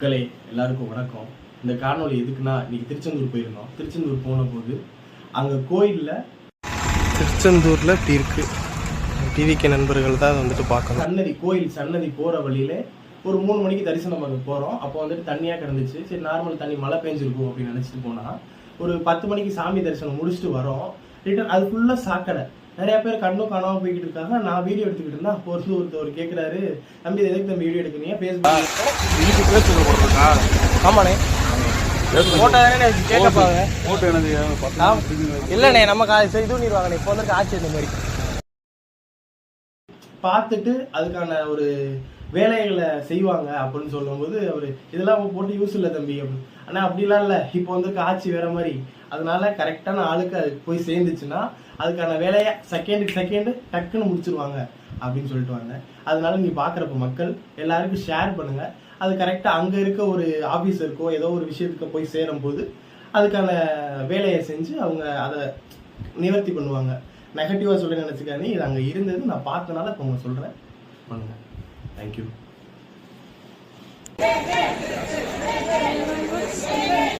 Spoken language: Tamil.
மக்களே எல்லாருக்கும் வணக்கம். இந்த காணொலி எதுக்குன்னா, இன்னைக்கு திருச்செந்தூர் போயிருந்தோம். திருச்செந்தூர் போன போது அங்கே கோயிலில் திருச்செந்தூரில் இப்படி இருக்கு. டிவிக்கு நண்பர்கள் தான் வந்துட்டு பார்க்கணும். கோயில் சன்னதி போகிற வழியில ஒரு 3 மணிக்கு தரிசனம் பண்ண போகிறோம். அப்போ வந்துட்டு தண்ணியாக கிடந்துச்சு. சரி, நார்மல் தண்ணி மழை பெஞ்சிருக்கும் அப்படின்னு நினச்சிட்டு போனால் ஒரு 10 மணிக்கு சாமி தரிசனம் முடிச்சுட்டு வரோம். ரிட்டர்ன் அது ஃபுல்லாக சாக்கடை. நிறைய பேர் கண்ணும் காணாமல் போய்கிட்டு இருக்காங்க. நான் வீடியோ எடுத்துக்கிட்டு இருந்தா ஒருத்தர் கேட்குறாரு, தம்பி எதுக்கு தம்பி வீடியோ எடுக்கிறீங்க? ஃபேஸ்புக் ஆமாண்ணே இல்லண்ணே நம்ம இது பண்ணிடுவாங்கண்ணே. இப்போ வந்து ஆட்சி இந்த மாதிரி பார்த்துட்டு அதுக்கான ஒரு வேலைகளை செய்வாங்க அப்படின்னு சொல்லும்போது அவர் இதெல்லாம் போட்டு யூஸ் இல்லை தம்பி அப்படின்னு. ஆனால் அப்படிலாம் இல்லை, இப்போ வந்து ஆட்சி வேற மாதிரி. அதனால கரெக்டான ஆளுக்கு அது போய் சேர்ந்துச்சுன்னா அதுக்கான வேலையை செகண்ட் டக்குன்னு முடிச்சிருவாங்க அப்படின்னு சொல்லிட்டு வாங்க. அதனால நீ பார்க்குறப்ப மக்கள் எல்லாருக்கும் ஷேர் பண்ணுங்க. அது கரெக்டாக அங்கே இருக்க ஒரு ஆஃபீஸருக்கோ ஏதோ ஒரு விஷயத்துக்கு போய் சேரும்போது அதுக்கான வேலையை செஞ்சு அவங்க அதை நிவர்த்தி பண்ணுவாங்க. நெகட்டிவாக சொல்ல நினச்சிக்காதீங்க. இது அங்கே இருந்தது நான் பார்த்தனால இப்போ உங்க சொல்கிறேன். பண்ணுங்க. தேங்க்யூ.